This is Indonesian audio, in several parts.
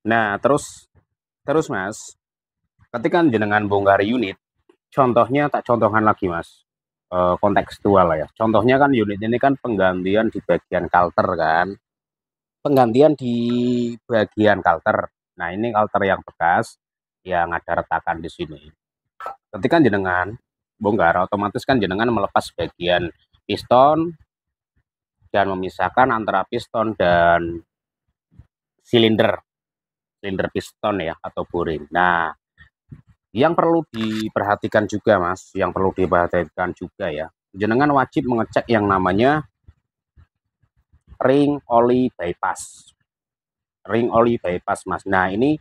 Nah, terus terus Mas, ketika jenengan bongkar unit, contohnya tak contohkan lagi Mas, kontekstual lah ya. Contohnya kan unit ini kan penggantian di bagian kalter kan, penggantian di bagian kalter. Nah, ini kalter yang bekas yang ada retakan di sini. Ketika jenengan bongkar, otomatis kan jenengan melepas bagian piston dan memisahkan antara piston dan silinder, silinder piston ya atau boring. Nah, yang perlu diperhatikan juga Mas, yang perlu diperhatikan juga ya, jenengan wajib mengecek yang namanya ring oli bypass. Ring oli bypass Mas. Nah, ini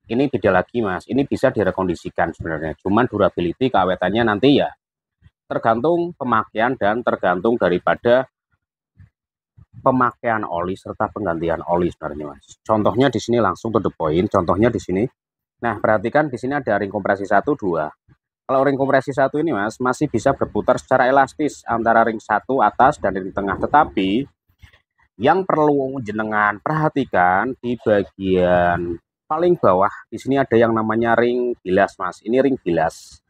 beda lagi Mas. Ini bisa direkondisikan sebenarnya. Cuman durability keawetannya nanti ya tergantung pemakaian dan tergantung daripada pemakaian oli serta penggantian oli sebenarnya Mas. Contohnya di sini langsung to the point. Contohnya di sini. Nah, perhatikan di sini ada ring kompresi 1 2. Kalau ring kompresi 1 ini Mas masih bisa berputar secara elastis antara ring 1 atas dan ring tengah, tetapi yang perlu jenengan perhatikan di bagian paling bawah di sini ada yang namanya ring bilas Mas. Ini ring bilas.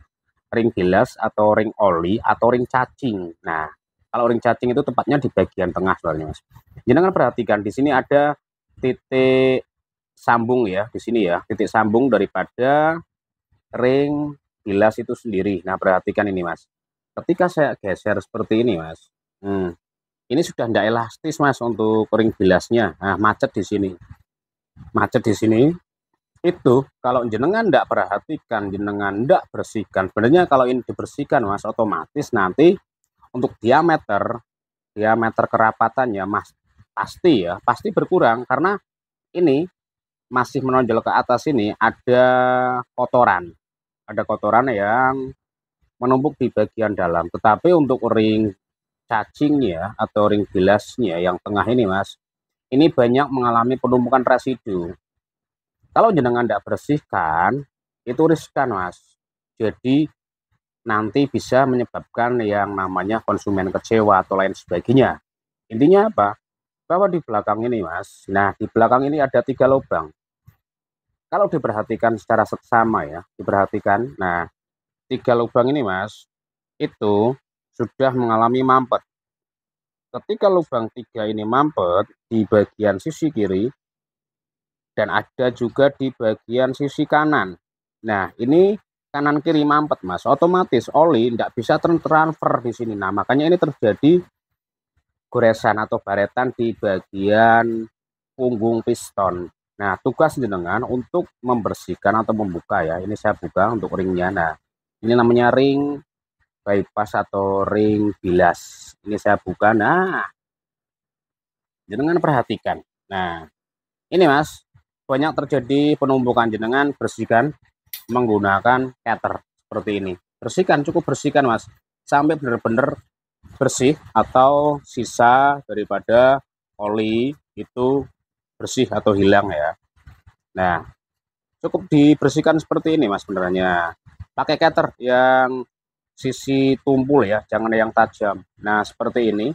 Ring bilas atau ring oli atau ring cacing. Nah, kalau ring cacing itu tepatnya di bagian tengah sebenarnya Mas. Jenengan perhatikan di sini ada titik sambung ya di sini ya, titik sambung daripada ring bilas itu sendiri. Nah, perhatikan ini Mas. Ketika saya geser seperti ini Mas, ini sudah tidak elastis Mas untuk ring bilasnya. Nah, macet di sini. Macet di sini itu kalau jenengan tidak perhatikan, jenengan tidak bersihkan. Sebenarnya kalau ini dibersihkan Mas, otomatis nanti untuk diameter kerapatannya Mas pasti berkurang karena ini masih menonjol ke atas ini ada kotoran. Ada kotoran yang menumpuk di bagian dalam. Tetapi untuk ring cacingnya atau ring bilasnya yang tengah ini Mas, ini banyak mengalami penumpukan residu. Kalau jenengan tidak bersihkan, itu riskan Mas. Jadi nanti bisa menyebabkan yang namanya konsumen kecewa atau lain sebagainya. Intinya apa? Bahwa di belakang ini Mas, nah di belakang ini ada 3 lubang. Kalau diperhatikan secara seksama ya, diperhatikan, nah 3 lubang ini Mas, itu sudah mengalami mampet. Ketika lubang 3 ini mampet di bagian sisi kiri dan ada juga di bagian sisi kanan. Nah, ini kanan kiri mampet Mas, otomatis oli tidak bisa transfer di sini. Nah, makanya ini terjadi goresan atau baretan di bagian punggung piston. Nah, tugas jenengan untuk membersihkan atau membuka ya. Ini saya buka untuk ringnya. Nah, ini namanya ring bypass atau ring bilas. Ini saya buka. Nah, jenengan perhatikan. Nah, ini Mas, banyak terjadi penumpukan. Jenengan bersihkan menggunakan cutter seperti ini. Bersihkan, cukup bersihkan Mas, sampai benar-benar bersih atau sisa daripada oli itu bersih atau hilang ya. Nah, cukup dibersihkan seperti ini Mas sebenarnya. Pakai cutter yang sisi tumpul ya, jangan yang tajam. Nah, seperti ini.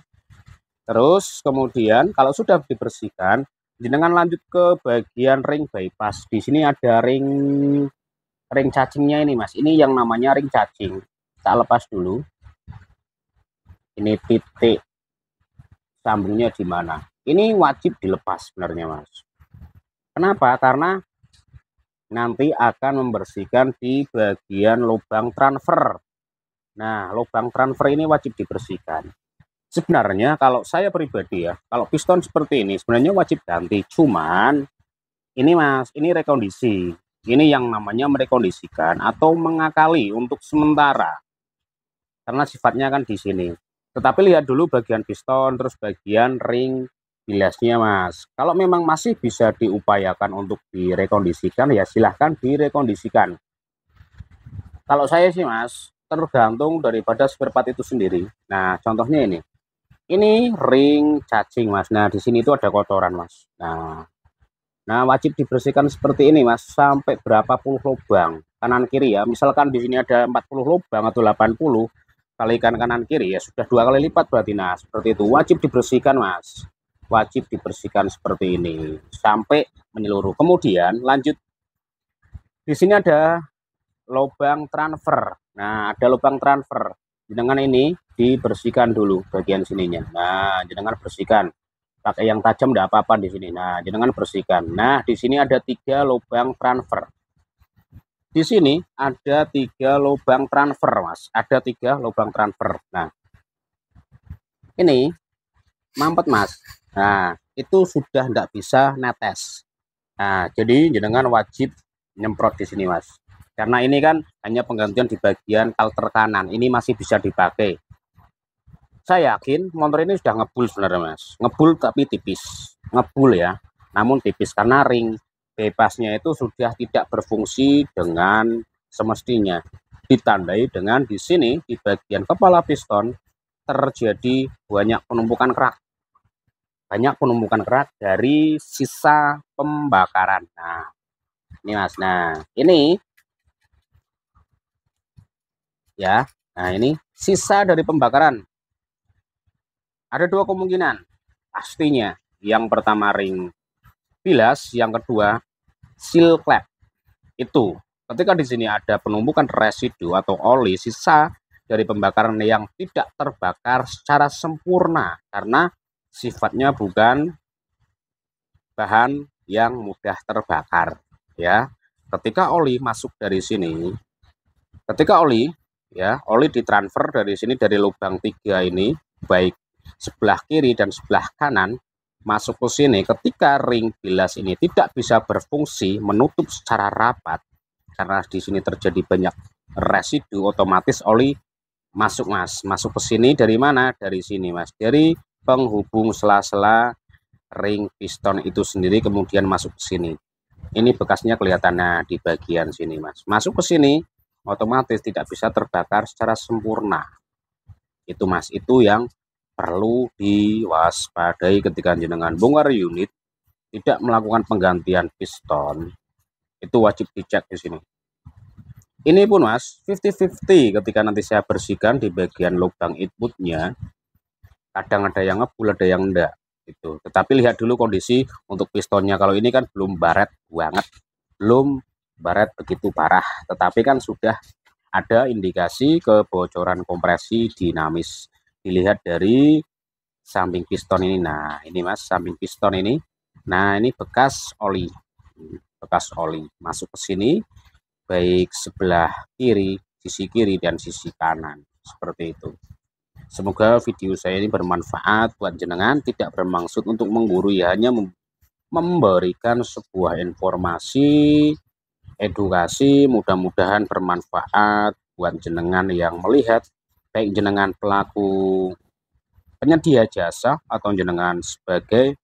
Terus kemudian kalau sudah dibersihkan, jenengan lanjut ke bagian ring bypass. Di sini ada ring cacingnya ini Mas. Ini yang namanya ring cacing. Kita lepas dulu. Ini titik sambungnya di mana. Ini wajib dilepas sebenarnya Mas. Kenapa? Karena nanti akan membersihkan di bagian lubang transfer. Nah, lubang transfer ini wajib dibersihkan. Sebenarnya kalau saya pribadi ya, kalau piston seperti ini sebenarnya wajib ganti. Cuman ini Mas, ini rekondisi. Ini yang namanya merekondisikan atau mengakali untuk sementara. Karena sifatnya kan di sini. Tetapi lihat dulu bagian piston, terus bagian ring bilasnya Mas. Kalau memang masih bisa diupayakan untuk direkondisikan, ya silahkan direkondisikan. Kalau saya sih Mas, tergantung daripada spare part itu sendiri. Nah, contohnya ini. Ini ring cacing Mas. Nah, di sini itu ada kotoran Mas. Nah, wajib dibersihkan seperti ini Mas, sampai berapa puluh lubang kanan kiri ya. Misalkan di sini ada 40 lubang atau 80, kalikan kanan kiri ya sudah 2 kali lipat berarti. Nah, seperti itu wajib dibersihkan Mas. wajib dibersihkan seperti ini sampai menyeluruh. Kemudian lanjut, di sini ada lubang transfer. Nah, ada lubang transfer. Jenengan ini dibersihkan dulu bagian sininya. Nah, jenengan bersihkan. Pakai yang tajam enggak apa-apa di sini. Nah, jenengan bersihkan. Nah, di sini ada 3 lubang transfer. Di sini ada 3 lubang transfer, Mas. Ada 3 lubang transfer. Nah, ini mampet, Mas. Nah, itu sudah enggak bisa netes. Nah, jadi jenengan wajib nyemprot di sini, Mas. Karena ini kan hanya penggantian di bagian kalter kanan. Ini masih bisa dipakai. Saya yakin motor ini sudah ngebul sebenarnya, Mas. Ngebul tapi tipis. Ngebul ya. Namun tipis karena ring bebasnya itu sudah tidak berfungsi dengan semestinya. Ditandai dengan di sini di bagian kepala piston terjadi banyak penumpukan kerak. Banyak penumpukan kerak dari sisa pembakaran. Nah, ini Mas. Nah, ini ya. Nah, ini sisa dari pembakaran. Ada 2 kemungkinan. Pastinya yang pertama ring bilas, yang kedua seal klep. Itu ketika di sini ada penumpukan residu atau oli sisa dari pembakaran yang tidak terbakar secara sempurna karena sifatnya bukan bahan yang mudah terbakar ya. Ketika oli masuk dari sini, ketika oli ditransfer dari sini dari lubang 3 ini, baik sebelah kiri dan sebelah kanan masuk ke sini, ketika ring bilas ini tidak bisa berfungsi menutup secara rapat karena di sini terjadi banyak residu, otomatis oli masuk, Mas. Masuk ke sini dari mana? Dari sini, Mas. Dari penghubung sela-sela ring piston itu sendiri, kemudian masuk ke sini. Ini bekasnya kelihatan, nah di bagian sini, Mas. Masuk ke sini otomatis tidak bisa terbakar secara sempurna. Itu, Mas. Itu yang perlu diwaspadai ketika jenengan bongkar unit, tidak melakukan penggantian piston. Itu wajib dicek di sini. Ini pun, Mas, 50-50 ketika nanti saya bersihkan di bagian lubang inputnya. Kadang ada yang ngebul, ada yang enggak gitu. Tetapi lihat dulu kondisi untuk pistonnya. Kalau ini kan belum baret banget, belum baret begitu parah, tetapi kan sudah ada indikasi kebocoran kompresi dinamis. Dilihat dari samping piston ini. Nah, ini Mas, samping piston ini. Nah, ini bekas oli. Bekas oli masuk ke sini baik sebelah kiri, sisi kiri dan sisi kanan. Seperti itu. Semoga video saya ini bermanfaat buat jenengan, tidak bermaksud untuk menggurui, hanya memberikan sebuah informasi, edukasi, mudah-mudahan bermanfaat buat jenengan yang melihat, baik jenengan pelaku penyedia jasa atau jenengan sebagai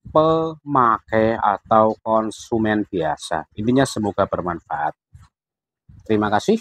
pemakai atau konsumen biasa. Intinya semoga bermanfaat. Terima kasih.